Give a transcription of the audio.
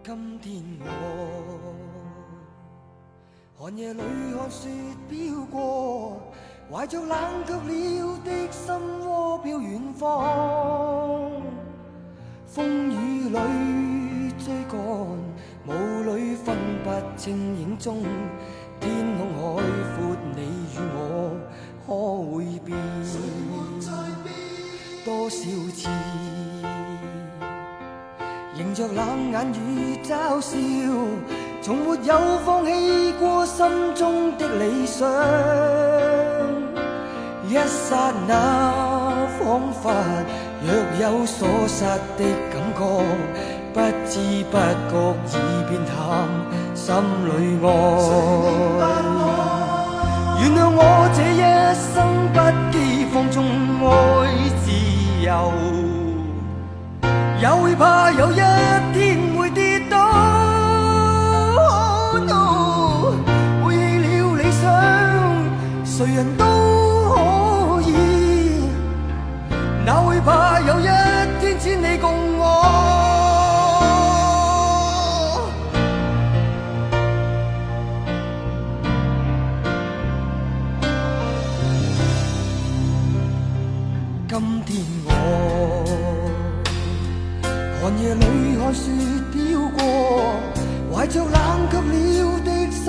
今天我寒夜裏看雪飄過，懷着冷卻了的心窩飄遠方。風雨裏追趕，霧裏分不清影蹤。天空海闊，你與我可會變？多少次迎着冷眼與嘲笑，從沒有放棄過心中的理想。一剎那恍惚，若有所失的感覺，不知不覺已變淡心裏愛。原諒我這一生不羈放縱愛自由，也會怕有一天會跌倒。背棄了理想，誰人都可以，哪會怕有一天只你共我。今天我寒夜裏看雪飄過，懷着冷卻了的心